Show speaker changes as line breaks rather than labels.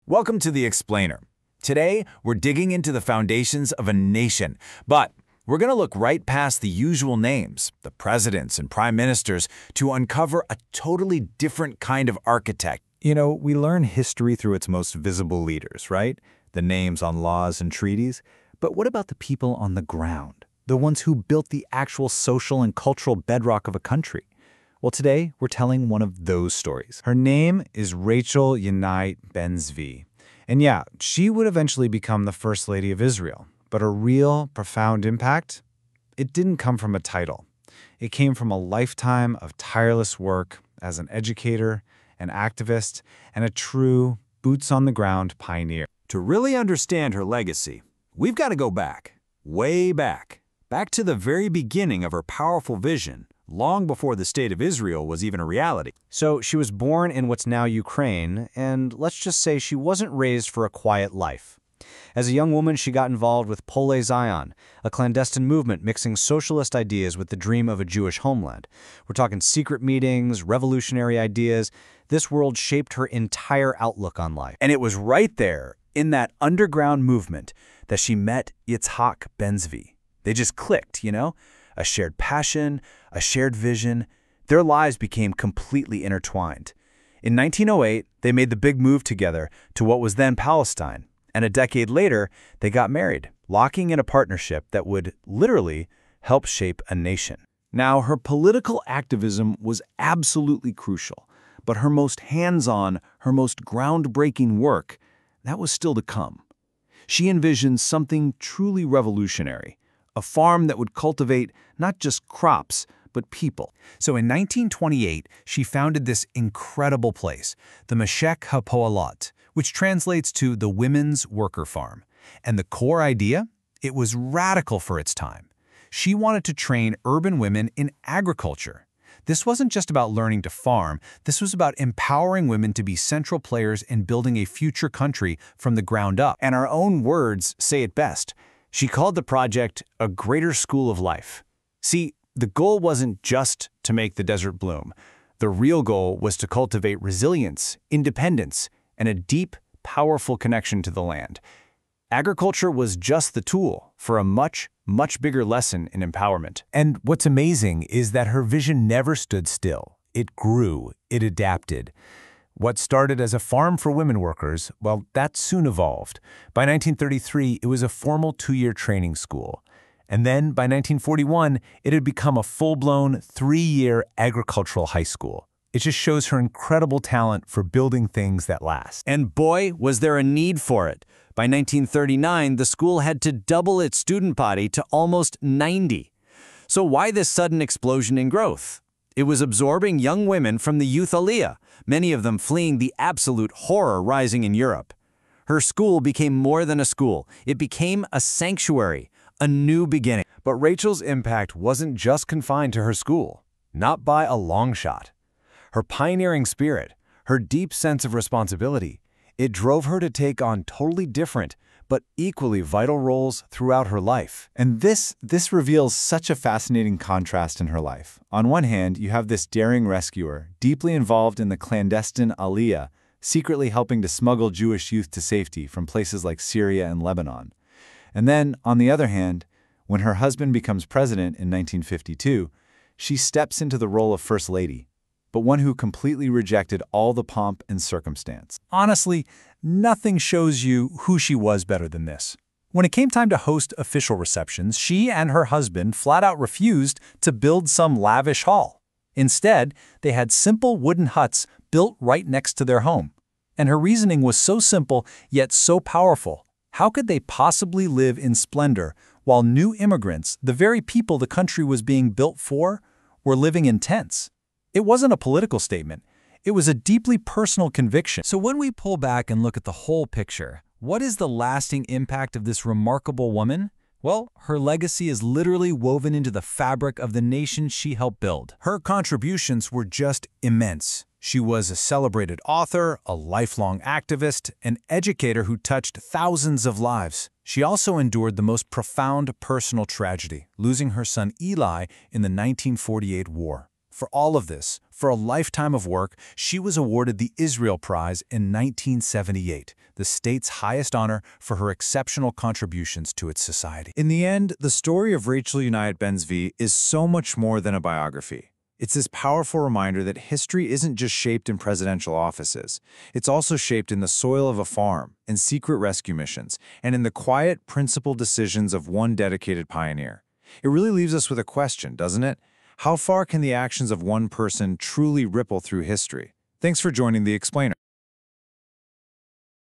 Welcome to The Explainer. Today, we're digging into the foundations of a nation, but we're going to look right past the usual names, the presidents and prime ministers, to uncover a totally different kind of architect.
We learn history through its most visible leaders, right? The names on laws and treaties. But what about the people on the ground? The ones who built the actual social and cultural bedrock of a country? Well, today, we're telling one of those stories. Her name is Rajel Yanait Ben-Zvi. And yeah, she would eventually become the First Lady of Israel. But her real, profound impact? It didn't come from a title. It came from a lifetime of tireless work as an educator, an activist, and a true, boots-on-the-ground pioneer.
To really understand her legacy, we've got to go back, way back to the very beginning of her powerful vision, long before the State of Israel was even a reality.
So she was born in what's now Ukraine, and let's just say she wasn't raised for a quiet life. As a young woman, she got involved with Pole Zion, a clandestine movement mixing socialist ideas with the dream of a Jewish homeland. We're talking secret meetings, revolutionary ideas. This world shaped her entire outlook on life.
And it was right there, in that underground movement, that she met Yitzhak Ben-Zvi. They just clicked, A shared passion, a shared vision. Their lives became completely intertwined. In 1908, they made the big move together to what was then Palestine. And a decade later, they got married, locking in a partnership that would literally help shape a nation. Now, her political activism was absolutely crucial, but her most hands-on, her most groundbreaking work, that was still to come. She envisioned something truly revolutionary, a farm that would cultivate not just crops, but people. So in 1928, she founded this incredible place, the Meshek HaPoalot, which translates to the Women's Worker Farm. And the core idea? It was radical for its time. She wanted to train urban women in agriculture. This wasn't just about learning to farm. This was about empowering women to be central players in building a future country from the ground up. And our own words say it best. She called the project a greater school of life. See, the goal wasn't just to make the desert bloom. The real goal was to cultivate resilience, independence, and a deep, powerful connection to the land. Agriculture was just the tool for a much, much bigger lesson in empowerment. And what's amazing is that her vision never stood still. It grew, it adapted. What started as a farm for women workers, well, that soon evolved. By 1933, it was a formal 2-year training school. And then, by 1941, it had become a full-blown 3-year agricultural high school. It just shows her incredible talent for building things that last. And boy, was there a need for it. By 1939, the school had to double its student body to almost 90. So why this sudden explosion in growth? It was absorbing young women from the youth aliyah, many of them fleeing the absolute horror rising in Europe. Her school became more than a school. It became a sanctuary, a new beginning. But Rachel's impact wasn't just confined to her school, not by a long shot. Her pioneering spirit, her deep sense of responsibility, it drove her to take on totally different but equally vital roles throughout her life.
And this reveals such a fascinating contrast in her life. On one hand, you have this daring rescuer, deeply involved in the clandestine aliyah, secretly helping to smuggle Jewish youth to safety from places like Syria and Lebanon. And then, on the other hand, when her husband becomes president in 1952, she steps into the role of First Lady, but one who completely rejected all the pomp and circumstance.
Honestly, nothing shows you who she was better than this. When it came time to host official receptions, she and her husband flat out refused to build some lavish hall. Instead, they had simple wooden huts built right next to their home. And her reasoning was so simple, yet so powerful. How could they possibly live in splendor while new immigrants, the very people the country was being built for, were living in tents? It wasn't a political statement. It was a deeply personal conviction. So when we pull back and look at the whole picture, what is the lasting impact of this remarkable woman? Well, her legacy is literally woven into the fabric of the nation she helped build. Her contributions were just immense. She was a celebrated author, a lifelong activist, an educator who touched thousands of lives. She also endured the most profound personal tragedy, losing her son Eli in the 1948 war. For all of this, For a lifetime of work, she was awarded the Israel Prize in 1978, the state's highest honor for her exceptional contributions to its society.
In the end, the story of Rajel Yanait Ben-Zvi is so much more than a biography. It's this powerful reminder that history isn't just shaped in presidential offices. It's also shaped in the soil of a farm, in secret rescue missions, and in the quiet, principled decisions of one dedicated pioneer. It really leaves us with a question, doesn't it? How far can the actions of one person truly ripple through history? Thanks for joining The Explainer.